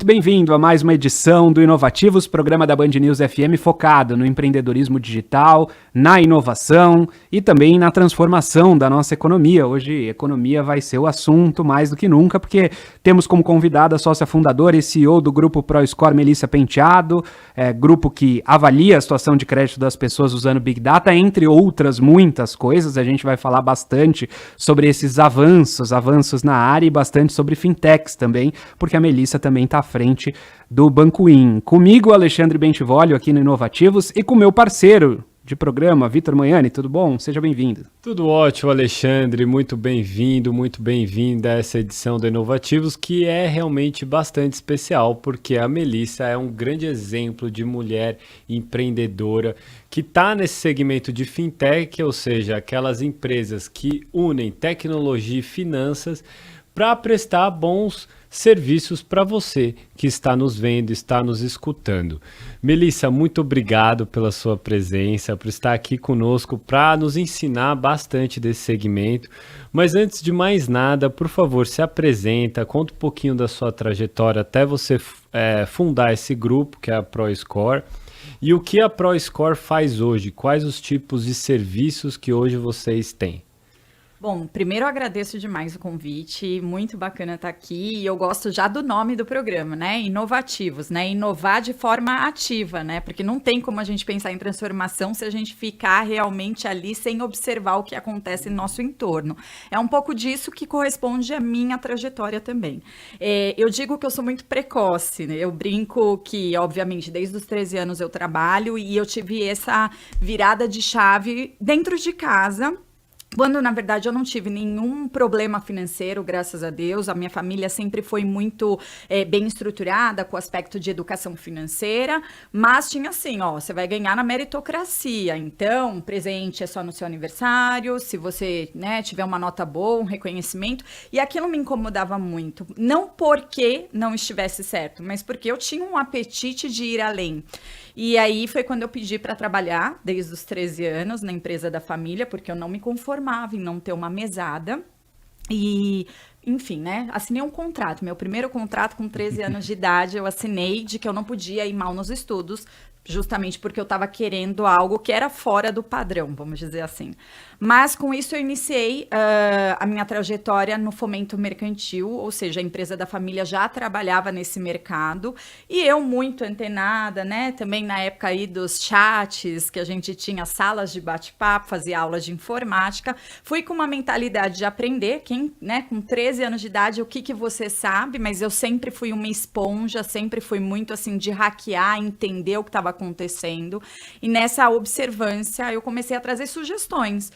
muito bem-vindo a mais uma edição do Inovativos, programa da Band News FM focado no empreendedorismo digital, na inovação e também na transformação da nossa economia. Hoje, economia vai ser o assunto mais do que nunca, porque temos como convidada a sócia fundadora e CEO do Grupo ProScore, Melissa Penteado, grupo que avalia a situação de crédito das pessoas usando Big Data, entre outras muitas coisas. A gente vai falar bastante sobre esses avanços na área e bastante sobre fintechs também, porque a Melissa também está à frente do Banco In. Comigo, Alexandre Bentivolio, aqui no Inovativos, e com meu parceiro de programa, Vitor Manhani. Tudo bom? Seja bem-vindo. Tudo ótimo, Alexandre. Muito bem-vindo, muito bem-vinda a essa edição do Inovativos, que é realmente bastante especial, porque a Melissa é um grande exemplo de mulher empreendedora que está nesse segmento de fintech, ou seja, aquelas empresas que unem tecnologia e finanças para prestar bons serviços para você que está nos vendo, está nos escutando. Melissa, muito obrigado pela sua presença, por estar aqui conosco para nos ensinar bastante desse segmento. Mas antes de mais nada, por favor, se apresenta, conta um pouquinho da sua trajetória até você fundar esse grupo, que é a ProScore. E o que a ProScore faz hoje? Quais os tipos de serviços que hoje vocês têm? Bom, primeiro eu agradeço demais o convite, muito bacana estar aqui, e eu gosto já do nome do programa, né? Inovativos, né? Inovar de forma ativa, né? Porque não tem como a gente pensar em transformação se a gente ficar realmente ali sem observar o que acontece no nosso entorno. É um pouco disso que corresponde à minha trajetória também. Eu digo que eu sou muito precoce, né? Eu brinco que, obviamente, desde os 13 anos eu trabalho e eu tive essa virada de chave dentro de casa, quando, na verdade, eu não tive nenhum problema financeiro, graças a Deus. A minha família sempre foi muito bem estruturada com o aspecto de educação financeira, mas tinha assim, ó, você vai ganhar na meritocracia, então, presente é só no seu aniversário, se você, né, tiver uma nota boa, um reconhecimento, e aquilo me incomodava muito. Não porque não estivesse certo, mas porque eu tinha um apetite de ir além. E aí foi quando eu pedi para trabalhar, desde os 13 anos, na empresa da família, porque eu não me conformava em não ter uma mesada. E, enfim, né, assinei um contrato. Meu primeiro contrato com 13 anos de idade, eu assinei de que eu não podia ir mal nos estudos, justamente porque eu estava querendo algo que era fora do padrão, vamos dizer assim. Mas com isso eu iniciei a minha trajetória no fomento mercantil, ou seja, a empresa da família já trabalhava nesse mercado e eu muito antenada, né? Também na época aí dos chats, que a gente tinha salas de bate-papo, fazia aulas de informática, fui com uma mentalidade de aprender, né, com 13 anos de idade, o que você sabe, mas eu sempre fui uma esponja, sempre fui muito assim de hackear, entender o que estava acontecendo, e nessa observância eu comecei a trazer sugestões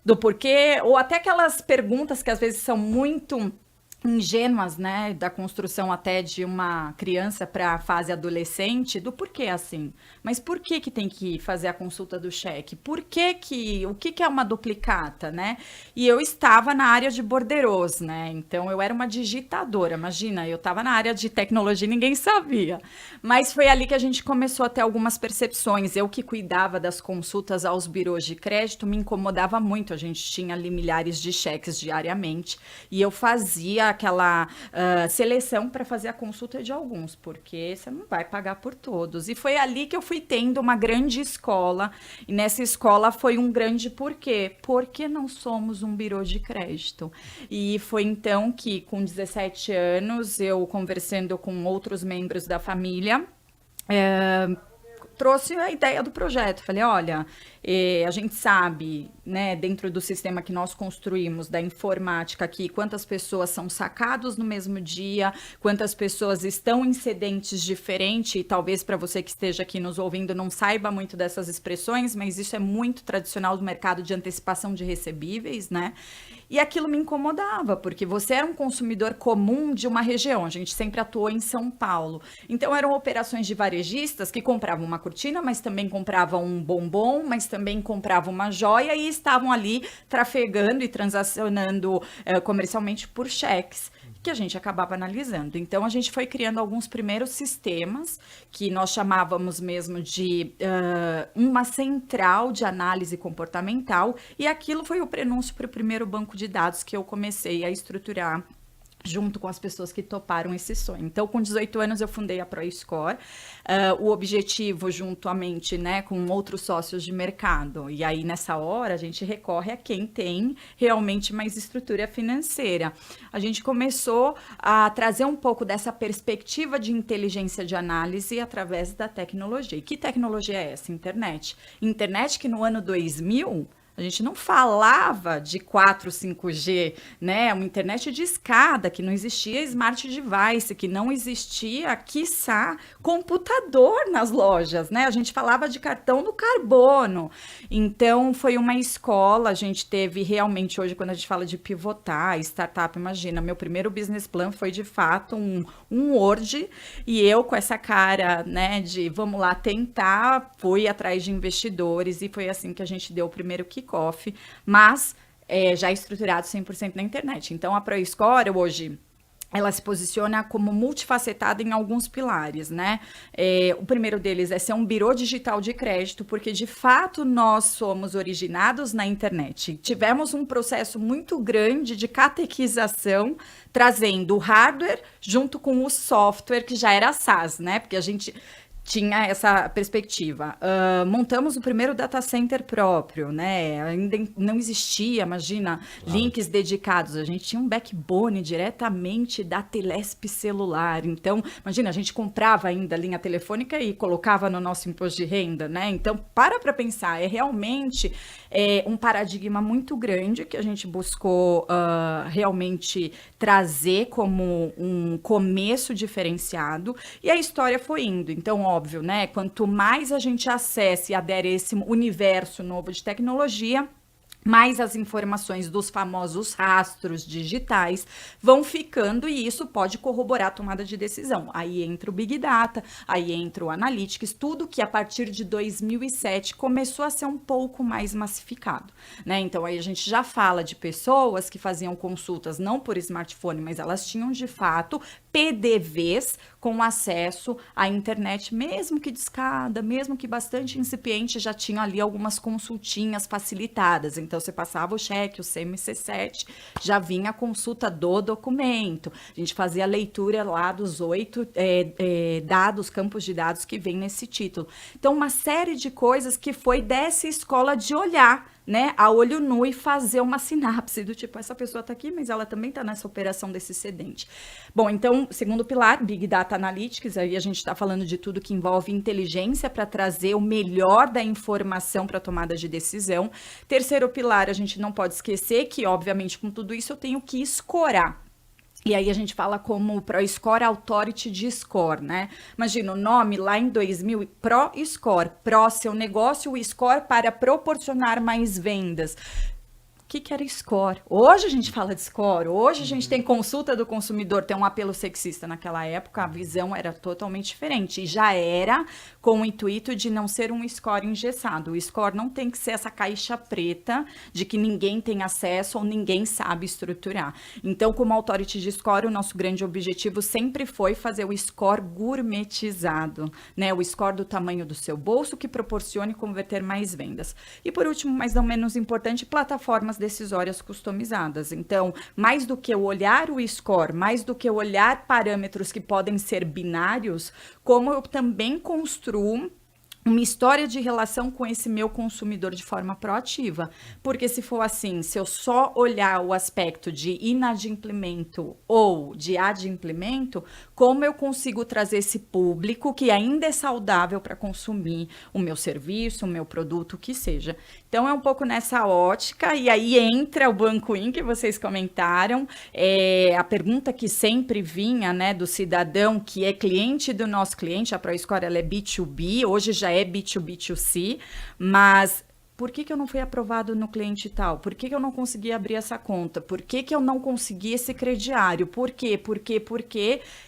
do porquê, ou até aquelas perguntas que às vezes são muito ingênuas, né, da construção até de uma criança para a fase adolescente, do porquê assim. Mas por que tem que fazer a consulta do cheque? O que é uma duplicata, né? E eu estava na área de borderôs, né? Então eu era uma digitadora, imagina, eu estava na área de tecnologia e ninguém sabia. Mas foi ali que a gente começou a ter algumas percepções. Eu que cuidava das consultas aos birôs de crédito, me incomodava muito. A gente tinha ali milhares de cheques diariamente e eu fazia aquela seleção para fazer a consulta de alguns, porque você não vai pagar por todos. E foi ali que eu fui tendo uma grande escola, e nessa escola foi um grande porquê. Porque não somos um birô de crédito? E foi então que, com 17 anos, eu conversando com outros membros da família, trouxe a ideia do projeto. Falei, olha, a gente sabe, né, dentro do sistema que nós construímos, da informática aqui, quantas pessoas são sacados no mesmo dia, quantas pessoas estão em excedentes diferentes, e talvez para você que esteja aqui nos ouvindo não saiba muito dessas expressões, mas isso é muito tradicional do mercado de antecipação de recebíveis, né? E aquilo me incomodava, porque você era um consumidor comum de uma região, a gente sempre atuou em São Paulo. Então eram operações de varejistas que compravam uma cortina, mas também compravam um bombom, mas também compravam uma joia e estavam ali trafegando e transacionando comercialmente por cheques, que a gente acabava analisando. Então, a gente foi criando alguns primeiros sistemas que nós chamávamos mesmo de uma central de análise comportamental, e aquilo foi o prenúncio para o primeiro banco de dados que eu comecei a estruturar junto com as pessoas que toparam esse sonho. Então, com 18 anos, eu fundei a ProScore, o objetivo, juntamente, né, com outros sócios de mercado. E aí, nessa hora, a gente recorre a quem tem realmente mais estrutura financeira. A gente começou a trazer um pouco dessa perspectiva de inteligência de análise através da tecnologia. E que tecnologia é essa? Internet. Internet que no ano 2000... a gente não falava de 4, 5G, né? Uma internet de escada, que não existia smart device, que não existia, quiçá, computador nas lojas, né? A gente falava de cartão do carbono. Então, foi uma escola, a gente teve realmente, hoje, quando a gente fala de pivotar, startup, imagina, meu primeiro business plan foi, de fato, um Word, e eu, com essa cara, né, de vamos lá tentar, fui atrás de investidores, e foi assim que a gente deu o primeiro kickoff, mas já estruturado 100% na internet. Então, a ProScore, hoje, ela se posiciona como multifacetada em alguns pilares, né? O primeiro deles é ser um birô digital de crédito, porque, de fato, nós somos originados na internet. Tivemos um processo muito grande de catequização, trazendo o hardware junto com o software, que já era SaaS, né? Porque a gente tinha essa perspectiva. Montamos o primeiro data center próprio, né? Ainda não existia, imagina, links dedicados. A gente tinha um backbone diretamente da Telesp celular. Então, imagina, a gente comprava ainda a linha telefônica e colocava no nosso imposto de renda, né? Então, para pensar, é realmente um paradigma muito grande que a gente buscou realmente trazer como um começo diferenciado, e a história foi indo. Então, óbvio, né? Quanto mais a gente acessa e adere a esse universo novo de tecnologia, mais as informações dos famosos rastros digitais vão ficando, e isso pode corroborar a tomada de decisão. Aí entra o Big Data, aí entra o Analytics, tudo que a partir de 2007 começou a ser um pouco mais massificado, né? Então aí a gente já fala de pessoas que faziam consultas não por smartphone, mas elas tinham de fato PDVs com acesso à internet, mesmo que de escada, mesmo que bastante incipiente, já tinha ali algumas consultinhas facilitadas. Então, você passava o cheque, o CMC7, já vinha a consulta do documento. A gente fazia a leitura lá dos 8 dados, campos de dados que vem nesse título. Então, uma série de coisas que foi dessa escola de olhar, né, a olho nu, e fazer uma sinapse do tipo, essa pessoa está aqui, mas ela também está nessa operação desse excedente. Bom, então, segundo pilar, Big Data Analytics, aí a gente está falando de tudo que envolve inteligência para trazer o melhor da informação para tomada de decisão. Terceiro pilar, a gente não pode esquecer que, obviamente, com tudo isso eu tenho que escorar. E aí a gente fala como ProScore Authority de Score, né? Imagina o nome lá em 2000, ProScore, Pro seu negócio, o Score para proporcionar mais vendas. O que era score? Hoje a gente fala de score, hoje a gente tem consulta do consumidor, tem um apelo sexista. Naquela época a visão era totalmente diferente, e já era com o intuito de não ser um score engessado. O score não tem que ser essa caixa preta de que ninguém tem acesso ou ninguém sabe estruturar. Então, como authority de score, o nosso grande objetivo sempre foi fazer o score gourmetizado, né? O score do tamanho do seu bolso, que proporcione converter mais vendas. E por último, mas não menos importante, plataformas decisórias customizadas. Então, mais do que eu olhar o score, mais do que eu olhar parâmetros que podem ser binários, como eu também construo uma história de relação com esse meu consumidor de forma proativa. Porque se for assim, se eu só olhar o aspecto de inadimplemento ou de adimplemento, como eu consigo trazer esse público que ainda é saudável para consumir o meu serviço, o meu produto, o que seja. Então, é um pouco nessa ótica, e aí entra o Banco In, que vocês comentaram, a pergunta que sempre vinha, né, do cidadão que é cliente do nosso cliente, a ProScore, ela é B2B, hoje já é B2B2C, mas por que eu não fui aprovado no cliente tal? Por que eu não consegui abrir essa conta? Por que eu não consegui esse crediário? Por quê?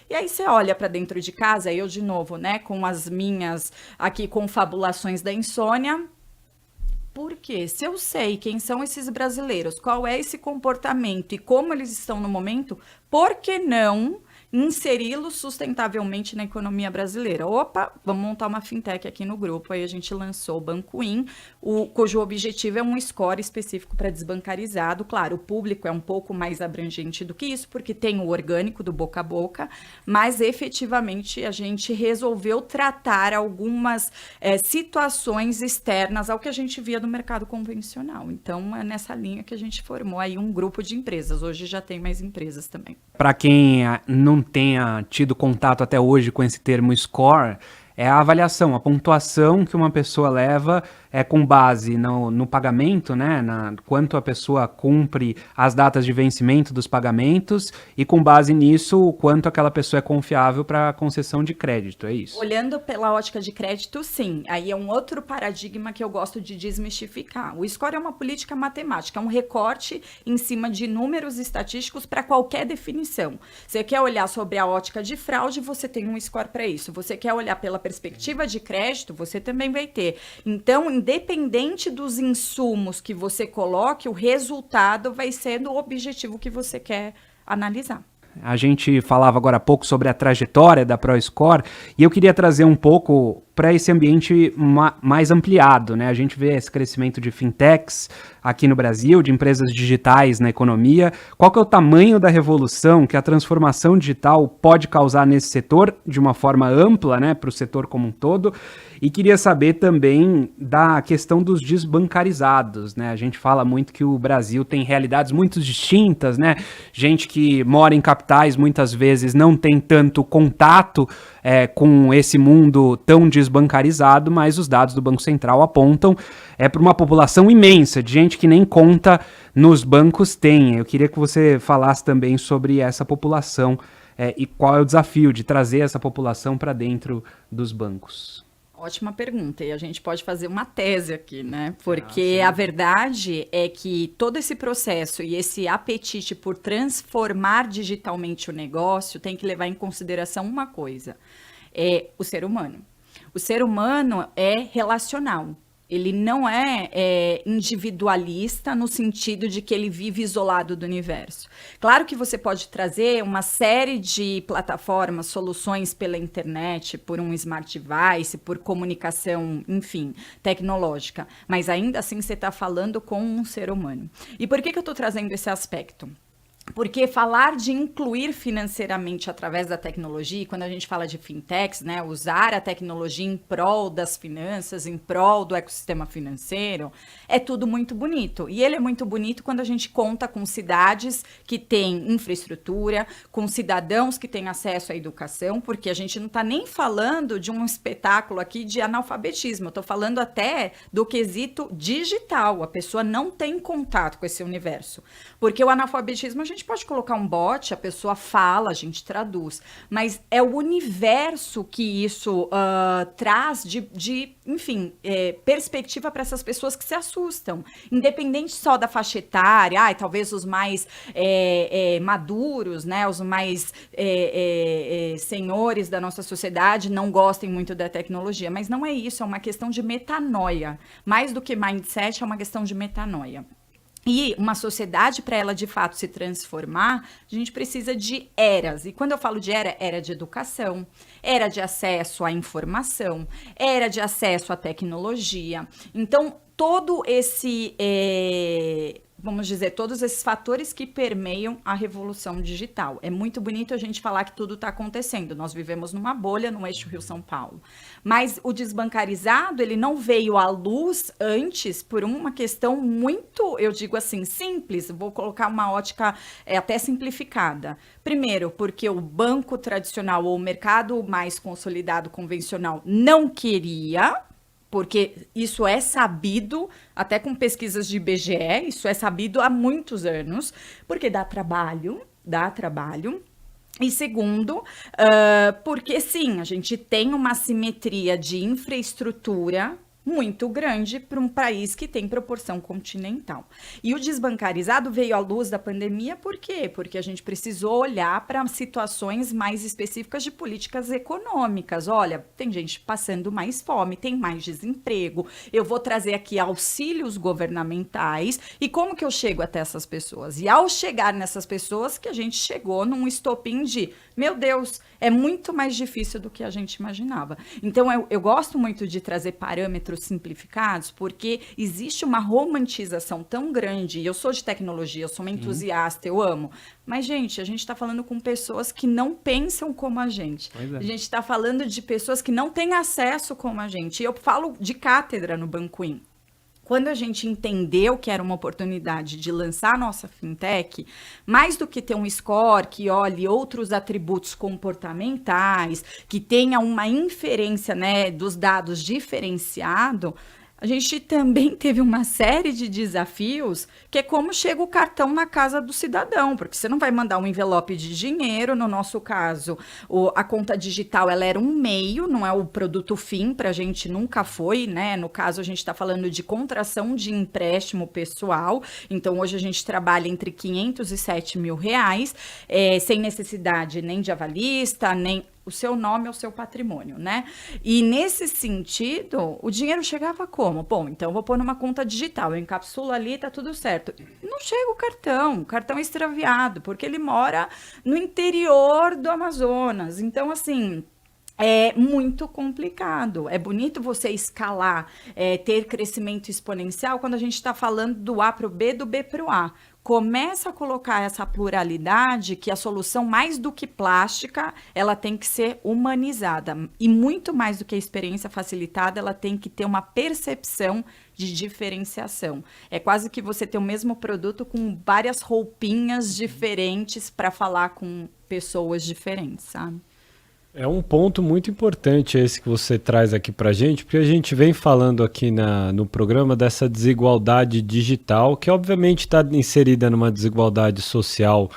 E aí você olha para dentro de casa, eu de novo, né, com as minhas aqui confabulações da insônia. Por quê? Se eu sei quem são esses brasileiros, qual é esse comportamento e como eles estão no momento, por que não inseri-lo sustentavelmente na economia brasileira. Opa, vamos montar uma fintech aqui no grupo. Aí a gente lançou o Banco In, cujo objetivo é um score específico para desbancarizado. Claro, o público é um pouco mais abrangente do que isso, porque tem o orgânico do boca a boca, mas efetivamente a gente resolveu tratar algumas situações externas ao que a gente via no mercado convencional. Então, é nessa linha que a gente formou aí um grupo de empresas. Hoje já tem mais empresas também. Para quem não tenha tido contato até hoje com esse termo score, é a avaliação, a pontuação que uma pessoa leva com base no pagamento, né, quanto a pessoa cumpre as datas de vencimento dos pagamentos e com base nisso, o quanto aquela pessoa é confiável para concessão de crédito, é isso? Olhando pela ótica de crédito, sim. Aí é um outro paradigma que eu gosto de desmistificar. O score é uma política matemática, é um recorte em cima de números estatísticos para qualquer definição. Você quer olhar sobre a ótica de fraude, você tem um score para isso. Você quer olhar pela perspectiva de crédito, você também vai ter. Então, independente dos insumos que você coloque, o resultado vai ser do objetivo que você quer analisar. A gente falava agora há pouco sobre a trajetória da ProScore e eu queria trazer um pouco para esse ambiente mais ampliado, né? A gente vê esse crescimento de fintechs aqui no Brasil, de empresas digitais na economia. Qual que é o tamanho da revolução que a transformação digital pode causar nesse setor de uma forma ampla, né, para o setor como um todo? E queria saber também da questão dos desbancarizados, né? A gente fala muito que o Brasil tem realidades muito distintas, né? Gente que mora em capitais muitas vezes não tem tanto contato com esse mundo tão desbancarizado, mas os dados do Banco Central apontam para uma população imensa de gente que nem conta nos bancos tem. Eu queria que você falasse também sobre essa população e qual é o desafio de trazer essa população para dentro dos bancos. Ótima pergunta, e a gente pode fazer uma tese aqui, né? Porque a verdade é que todo esse processo e esse apetite por transformar digitalmente o negócio tem que levar em consideração uma coisa, o ser humano. O ser humano é relacional. Ele não é individualista no sentido de que ele vive isolado do universo. Claro que você pode trazer uma série de plataformas, soluções pela internet, por um smart device, por comunicação, enfim, tecnológica. Mas ainda assim você está falando com um ser humano. E por que eu estou trazendo esse aspecto? Porque falar de incluir financeiramente através da tecnologia, quando a gente fala de fintechs, né, usar a tecnologia em prol das finanças, em prol do ecossistema financeiro, é tudo muito bonito. E ele é muito bonito quando a gente conta com cidades que têm infraestrutura, com cidadãos que têm acesso à educação, porque a gente não está nem falando de um espetáculo aqui de analfabetismo, eu estou falando até do quesito digital, a pessoa não tem contato com esse universo. Porque o analfabetismo a gente pode colocar um bot, a pessoa fala, a gente traduz, mas é o universo que isso traz enfim, perspectiva para essas pessoas que se assustam, independente só da faixa etária, talvez os mais maduros, né, os mais senhores da nossa sociedade não gostem muito da tecnologia, mas não é isso, é uma questão de metanoia, mais do que mindset, é uma questão de metanoia. E uma sociedade, para ela de fato se transformar, a gente precisa de eras. E quando eu falo de era de educação, era de acesso à informação, era de acesso à tecnologia. Então, todo esse, vamos dizer, todos esses fatores que permeiam a revolução digital. É muito bonito a gente falar que tudo está acontecendo. Nós vivemos numa bolha no eixo Rio-São Paulo. Mas o desbancarizado, ele não veio à luz antes por uma questão muito, eu digo assim, simples. Vou colocar uma ótica até simplificada. Primeiro, porque o banco tradicional ou o mercado mais consolidado, convencional, não queria, porque isso é sabido, até com pesquisas de IBGE, isso é sabido há muitos anos, porque dá trabalho. E segundo, porque sim, a gente tem uma assimetria de infraestrutura muito grande para um país que tem proporção continental. E o desbancarizado veio à luz da pandemia por quê? Porque a gente precisou olhar para situações mais específicas de políticas econômicas. Olha, tem gente passando mais fome, tem mais desemprego, eu vou trazer aqui auxílios governamentais e como que eu chego até essas pessoas? E ao chegar nessas pessoas que a gente chegou num estopim de, meu Deus, é muito mais difícil do que a gente imaginava. Então, eu gosto muito de trazer parâmetros simplificados, porque existe uma romantização tão grande. Eu sou de tecnologia, eu sou uma entusiasta, eu amo. Mas, gente, a gente está falando com pessoas que não pensam como a gente. A gente está falando de pessoas que não têm acesso como a gente. E eu falo de cátedra no Banquim. Quando a gente entendeu que era uma oportunidade de lançar a nossa fintech, mais do que ter um score que olhe outros atributos comportamentais, que tenha uma inferência, né, dos dados diferenciado, a gente também teve uma série de desafios, que é como chega o cartão na casa do cidadão, porque você não vai mandar um envelope de dinheiro, no nosso caso, a conta digital ela era um meio, não é o produto fim, para a gente nunca foi, né? No caso, a gente está falando de contração de empréstimo pessoal, então hoje a gente trabalha entre 500 e 7 mil reais, sem necessidade nem de avalista, nem... O seu nome é o seu patrimônio, né? E nesse sentido, o dinheiro chegava como? Bom, então eu vou pôr numa conta digital, eu encapsulo ali, tá tudo certo. Não chega o cartão é extraviado, porque ele mora no interior do Amazonas. Então, assim... É muito complicado. É bonito você escalar, ter crescimento exponencial quando a gente está falando do A para o B, do B para o A. Começa a colocar essa pluralidade que a solução, mais do que plástica, ela tem que ser humanizada. E muito mais do que a experiência facilitada, ela tem que ter uma percepção de diferenciação. É quase que você ter o mesmo produto com várias roupinhas diferentes para falar com pessoas diferentes, sabe? É um ponto muito importante esse que você traz aqui para a gente, porque a gente vem falando aqui no programa dessa desigualdade digital, que obviamente está inserida numa desigualdade social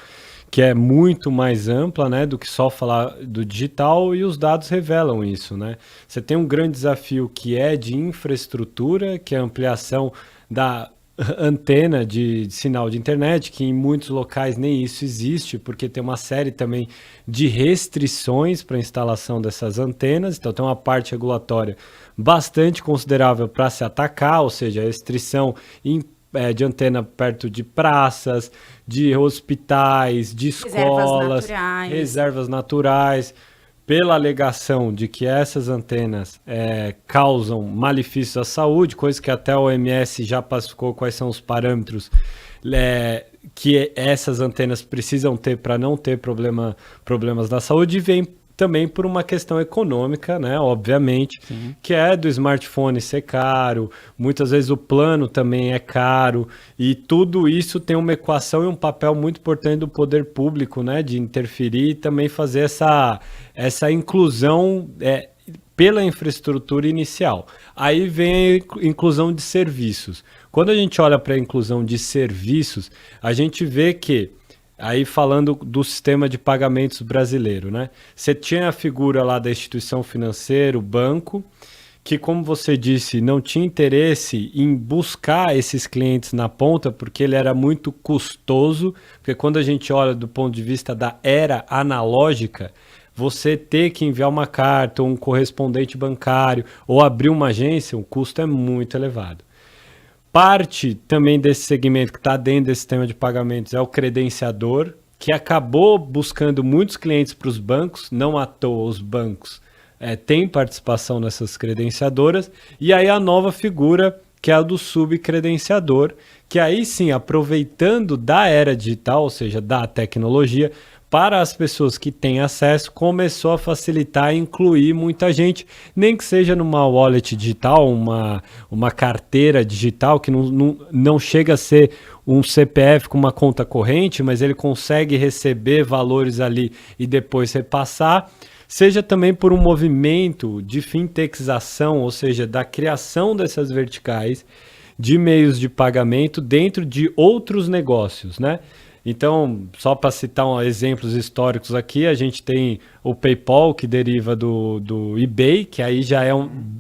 que é muito mais ampla, né, do que só falar do digital, e os dados revelam isso, né? Você tem um grande desafio que é de infraestrutura, que é a ampliação da antena de sinal de internet, que em muitos locais nem isso existe, porque tem uma série também de restrições para a instalação dessas antenas, então tem uma parte regulatória bastante considerável para se atacar, ou seja, a restrição de antena perto de praças, de hospitais, de escolas, reservas naturais, pela alegação de que essas antenas causam malefícios à saúde, coisa que até a OMS já pacificou quais são os parâmetros que essas antenas precisam ter para não ter problemas na saúde, e vem também por uma questão econômica, né, obviamente, sim, que é do smartphone ser caro, muitas vezes o plano também é caro, e tudo isso tem uma equação e um papel muito importante do poder público, né, de interferir e também fazer essa inclusão pela infraestrutura inicial. Aí vem a inclusão de serviços. Quando a gente olha para a inclusão de serviços, a gente vê que, aí falando do sistema de pagamentos brasileiro, né? Você tinha a figura lá da instituição financeira, o banco, que, como você disse, não tinha interesse em buscar esses clientes na ponta, porque ele era muito custoso, porque quando a gente olha do ponto de vista da era analógica, você ter que enviar uma carta, um correspondente bancário, ou abrir uma agência, o custo é muito elevado. Parte também desse segmento que está dentro desse sistema de pagamentos é o credenciador, que acabou buscando muitos clientes para os bancos, não à toa os bancos têm participação nessas credenciadoras, e aí a nova figura, que é a do subcredenciador, que aí sim, aproveitando da era digital, ou seja, da tecnologia, para as pessoas que têm acesso, começou a facilitar e incluir muita gente, nem que seja numa wallet digital, uma carteira digital, que não chega a ser um CPF com uma conta corrente, mas ele consegue receber valores ali e depois repassar, seja também por um movimento de fintechização, ou seja, da criação dessas verticais de meios de pagamento dentro de outros negócios, né? Então, só para citar exemplos históricos aqui, a gente tem o PayPal, que deriva do eBay, que aí já é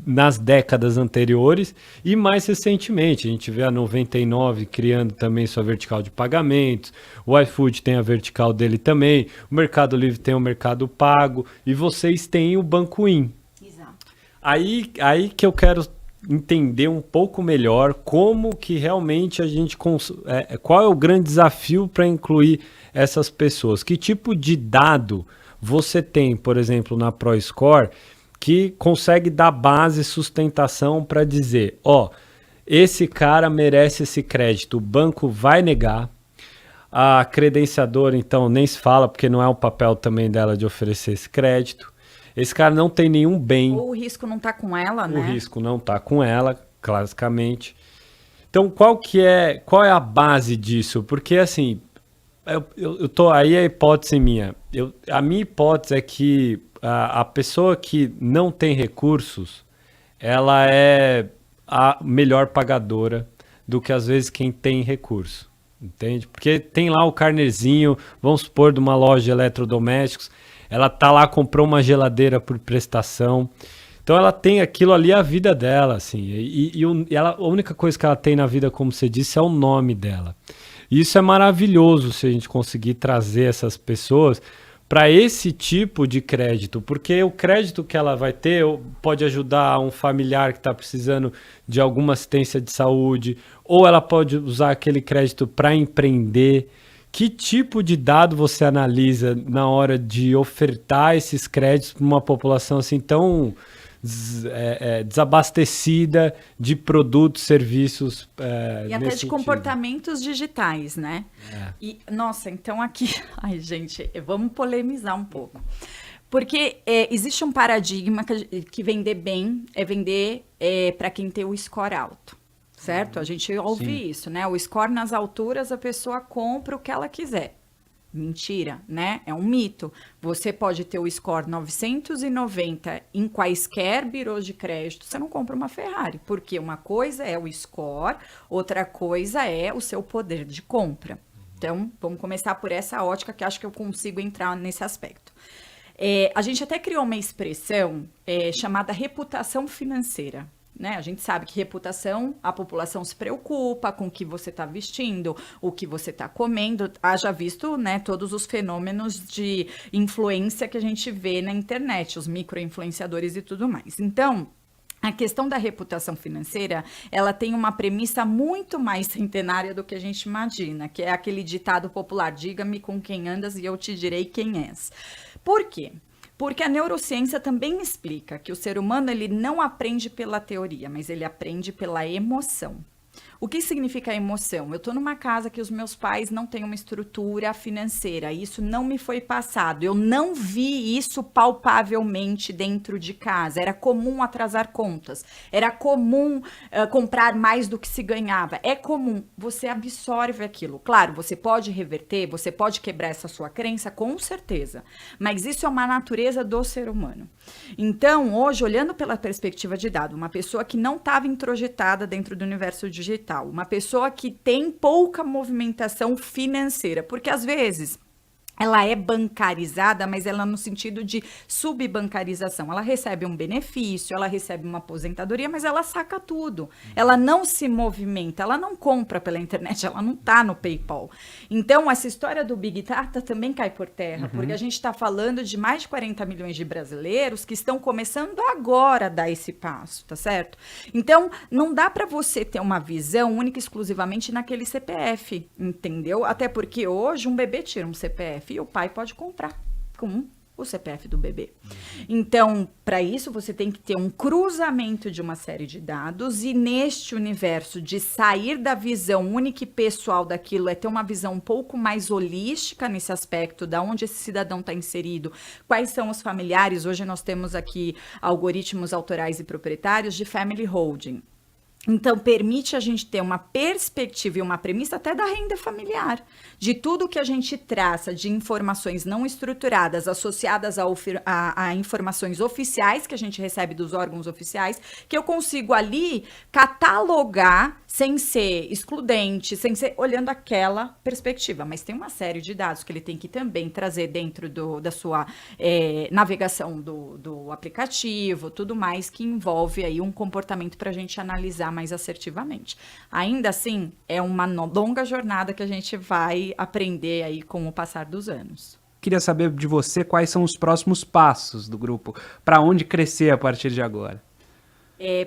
nas décadas anteriores, e mais recentemente, a gente vê a 99 criando também sua vertical de pagamentos, o iFood tem a vertical dele também, o Mercado Livre tem o Mercado Pago, e vocês têm o Banco In. Exato. Aí que eu quero entender um pouco melhor como que realmente a gente... qual é o grande desafio para incluir essas pessoas? Que tipo de dado você tem, por exemplo, na ProScore, que consegue dar base e sustentação para dizer, esse cara merece esse crédito, o banco vai negar, a credenciadora, então, nem se fala, porque não é o papel também dela de oferecer esse crédito. Esse cara não tem nenhum bem. Ou o risco não está com ela, né? O risco não está com ela, classicamente. Então, qual é a base disso? Porque, assim, eu tô aí, a hipótese minha. A minha hipótese é que a pessoa que não tem recursos, ela é a melhor pagadora do que, às vezes, quem tem recurso. Entende? Porque tem lá o carnezinho, vamos supor, de uma loja de eletrodomésticos. Ela tá lá, comprou uma geladeira por prestação. Então ela tem aquilo ali, a vida dela, assim. E a única coisa que ela tem na vida, como você disse, é o nome dela. E isso é maravilhoso se a gente conseguir trazer essas pessoas para esse tipo de crédito. Porque o crédito que ela vai ter pode ajudar um familiar que está precisando de alguma assistência de saúde, ou ela pode usar aquele crédito para empreender. Que tipo de dado você analisa na hora de ofertar esses créditos para uma população assim tão desabastecida de produtos, serviços e até de comportamentos digitais, né? E, nossa, então aqui... Ai, gente, vamos polemizar um pouco. Porque existe um paradigma que vender bem é vender para quem tem o score alto. Certo? A gente ouve isso, né? O score nas alturas, a pessoa compra o que ela quiser. Mentira, né? É um mito. Você pode ter o score 990 em quaisquer birôs de crédito, você não compra uma Ferrari, porque uma coisa é o score, outra coisa é o seu poder de compra. Então, vamos começar por essa ótica, que acho que eu consigo entrar nesse aspecto. A gente até criou uma expressão chamada reputação financeira. Né? A gente sabe que reputação, a população se preocupa com o que você está vestindo, o que você está comendo. Haja visto, né, todos os fenômenos de influência que a gente vê na internet, os micro-influenciadores e tudo mais. Então, a questão da reputação financeira, ela tem uma premissa muito mais centenária do que a gente imagina, que é aquele ditado popular, diga-me com quem andas e eu te direi quem és. Por quê? Porque a neurociência também explica que o ser humano ele não aprende pela teoria, mas ele aprende pela emoção. O que significa emoção? Eu estou numa casa que os meus pais não têm uma estrutura financeira, isso não me foi passado, eu não vi isso palpavelmente dentro de casa, era comum atrasar contas, era comum comprar mais do que se ganhava, é comum, você absorve aquilo. Claro, você pode reverter, você pode quebrar essa sua crença, com certeza, mas isso é uma natureza do ser humano. Então, hoje, olhando pela perspectiva de dado, uma pessoa que não estava introjetada dentro do universo digital, uma pessoa que tem pouca movimentação financeira, porque às vezes ela é bancarizada, mas ela no sentido de subbancarização. Ela recebe um benefício, ela recebe uma aposentadoria, mas ela saca tudo. Ela não se movimenta, ela não compra pela internet, ela não tá no PayPal. Então, essa história do Big Data também cai por terra, porque a gente está falando de mais de 40 milhões de brasileiros que estão começando agora a dar esse passo, tá certo? Então, não dá para você ter uma visão única e exclusivamente naquele CPF, entendeu? Até porque hoje um bebê tira um CPF e o pai pode comprar com o CPF do bebê. Então, para isso, você tem que ter um cruzamento de uma série de dados e neste universo de sair da visão única e pessoal daquilo, é ter uma visão um pouco mais holística nesse aspecto, da onde esse cidadão está inserido, quais são os familiares. Hoje nós temos aqui algoritmos autorais e proprietários de family holding. Então, permite a gente ter uma perspectiva e uma premissa até da renda familiar, de tudo que a gente traça de informações não estruturadas associadas a informações oficiais que a gente recebe dos órgãos oficiais, que eu consigo ali catalogar sem ser excludente, sem ser olhando aquela perspectiva. Mas tem uma série de dados que ele tem que também trazer dentro da sua navegação do aplicativo, tudo mais que envolve aí um comportamento para a gente analisar mais assertivamente. Ainda assim, é uma longa jornada que a gente vai aprender aí com o passar dos anos. Queria saber de você quais são os próximos passos do grupo, para onde crescer a partir de agora.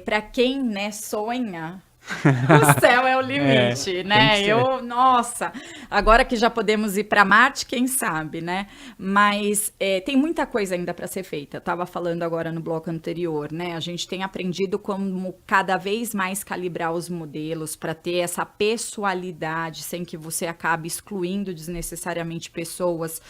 Para quem, né, sonha, o céu é o limite, né? Nossa, agora que já podemos ir para Marte, quem sabe, né? Mas tem muita coisa ainda para ser feita. Eu estava falando agora no bloco anterior, né? A gente tem aprendido como cada vez mais calibrar os modelos para ter essa pessoalidade, sem que você acabe excluindo desnecessariamente pessoas.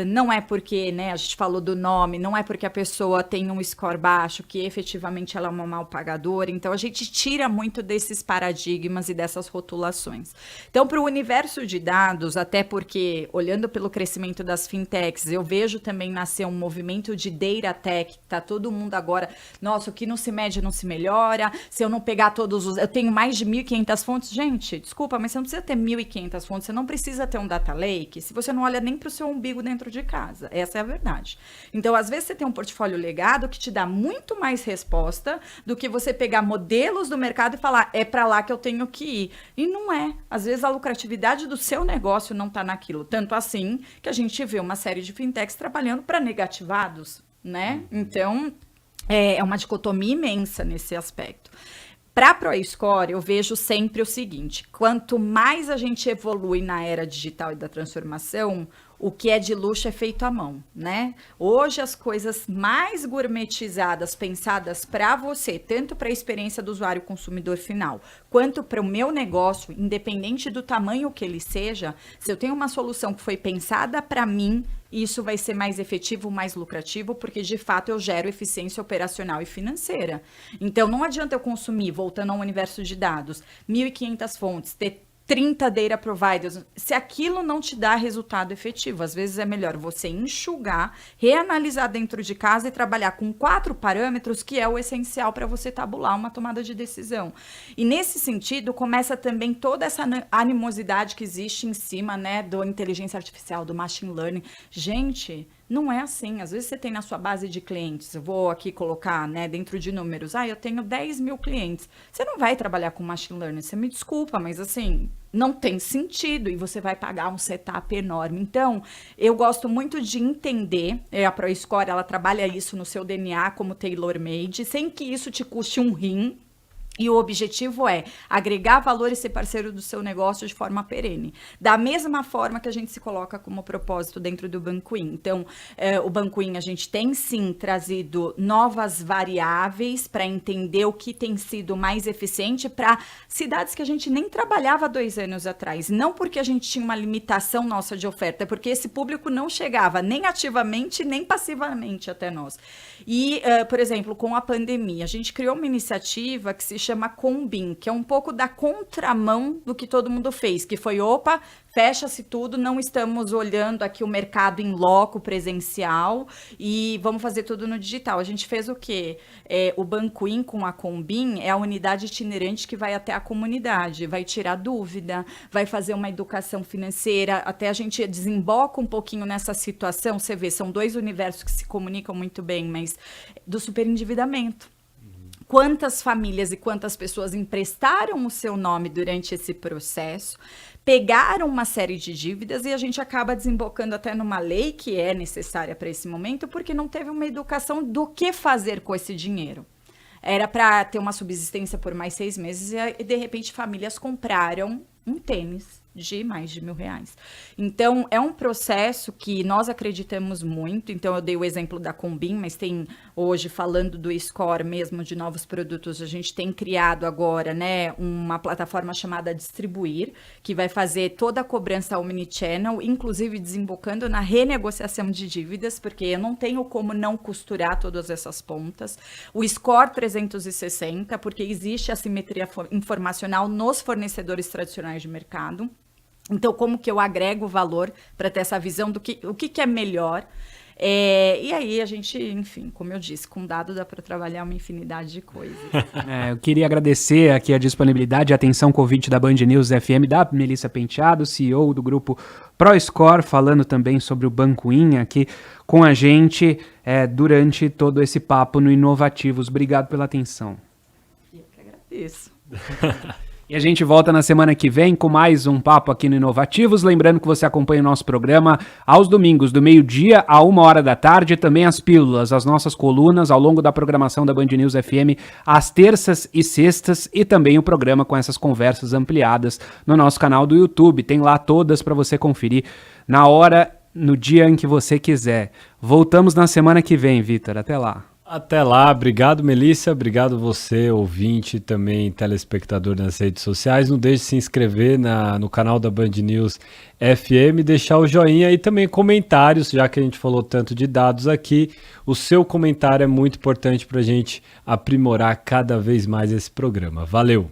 Não é porque, né? A gente falou do nome, não é porque a pessoa tem um score baixo que efetivamente ela é uma mal pagadora. Então a gente tira muito desses paradigmas e dessas rotulações. Então, para o universo de dados, até porque, olhando pelo crescimento das fintechs, eu vejo também nascer um movimento de data tech, tá todo mundo agora, nossa, o que não se mede não se melhora, se eu não pegar todos os... Eu tenho mais de 1.500 fontes. Gente, desculpa, mas você não precisa ter 1.500 fontes, você não precisa ter um data lake se você não olha nem para o seu umbigo dentro de casa. Essa é a verdade. Então, às vezes, você tem um portfólio legado que te dá muito mais resposta do que você pegar modelos do mercado e falar, é para lá que eu tenho que ir. E não é. Às vezes a lucratividade do seu negócio não está naquilo. Tanto assim que a gente vê uma série de fintechs trabalhando para negativados, né? Então, é uma dicotomia imensa nesse aspecto. Para a ProScore, eu vejo sempre o seguinte, quanto mais a gente evolui na era digital e da transformação, o que é de luxo é feito à mão, né? Hoje as coisas mais gourmetizadas, pensadas para você, tanto para a experiência do usuário consumidor final, quanto para o meu negócio, independente do tamanho que ele seja, se eu tenho uma solução que foi pensada para mim, isso vai ser mais efetivo, mais lucrativo, porque de fato eu gero eficiência operacional e financeira. Então não adianta eu consumir, voltando ao universo de dados, 1.500 fontes, ter 30 data providers, se aquilo não te dá resultado efetivo. Às vezes é melhor você enxugar, reanalisar dentro de casa e trabalhar com 4 parâmetros, que é o essencial para você tabular uma tomada de decisão. E nesse sentido, começa também toda essa animosidade que existe em cima, né, do inteligência artificial, do machine learning. Gente, não é assim. Às vezes você tem na sua base de clientes, eu vou aqui colocar, né, dentro de números, eu tenho 10 mil clientes. Você não vai trabalhar com machine learning, você me desculpa, mas assim, não tem sentido e você vai pagar um setup enorme. Então, eu gosto muito de entender, a ProScore, ela trabalha isso no seu DNA como tailor-made, sem que isso te custe um rim. E o objetivo é agregar valor e ser parceiro do seu negócio de forma perene. Da mesma forma que a gente se coloca como propósito dentro do Banquin. Então, o Banquin, a gente tem sim trazido novas variáveis para entender o que tem sido mais eficiente para cidades que a gente nem trabalhava 2 anos atrás. Não porque a gente tinha uma limitação nossa de oferta, é porque esse público não chegava nem ativamente, nem passivamente até nós. E, por exemplo, com a pandemia, a gente criou uma iniciativa que se chama Combin, que é um pouco da contramão do que todo mundo fez, que foi, fecha-se tudo, não estamos olhando aqui o mercado em loco presencial e vamos fazer tudo no digital. A gente fez o quê? O Banquin com a Combin é a unidade itinerante que vai até a comunidade, vai tirar dúvida, vai fazer uma educação financeira, até a gente desemboca um pouquinho nessa situação, você vê, são 2 universos que se comunicam muito bem, mas do superendividamento. Quantas famílias e quantas pessoas emprestaram o seu nome durante esse processo, pegaram uma série de dívidas e a gente acaba desembocando até numa lei que é necessária para esse momento, porque não teve uma educação do que fazer com esse dinheiro. Era para ter uma subsistência por mais 6 meses e de repente famílias compraram um tênis de mais de R$1.000. Então, é um processo que nós acreditamos muito. Então, eu dei o exemplo da Combin, mas tem hoje, falando do Score mesmo, de novos produtos, a gente tem criado agora, né, uma plataforma chamada Distribuir, que vai fazer toda a cobrança omnichannel, inclusive desembocando na renegociação de dívidas, porque eu não tenho como não costurar todas essas pontas. O Score 360, porque existe assimetria informacional nos fornecedores tradicionais de mercado. Então, como que eu agrego valor para ter essa visão do que o que é melhor? E aí a gente, enfim, como eu disse, com dado dá para trabalhar uma infinidade de coisas. Eu queria agradecer aqui a disponibilidade e atenção com o convite da Band News FM, da Melissa Penteado, CEO do grupo ProScore, falando também sobre o Banco In aqui com a gente durante todo esse papo no Inovativos. Obrigado pela atenção. Eu que agradeço. E a gente volta na semana que vem com mais um papo aqui no Inovativos. Lembrando que você acompanha o nosso programa aos domingos, do meio-dia a 1h da tarde. Também as pílulas, as nossas colunas ao longo da programação da Band News FM, às terças e sextas. E também o programa com essas conversas ampliadas no nosso canal do YouTube. Tem lá todas para você conferir na hora, no dia em que você quiser. Voltamos na semana que vem, Vitor. Até lá. Até lá, obrigado Melissa, obrigado você, ouvinte, também telespectador nas redes sociais. Não deixe de se inscrever no canal da Band News FM, deixar o joinha e também comentários, já que a gente falou tanto de dados aqui. O seu comentário é muito importante para a gente aprimorar cada vez mais esse programa. Valeu!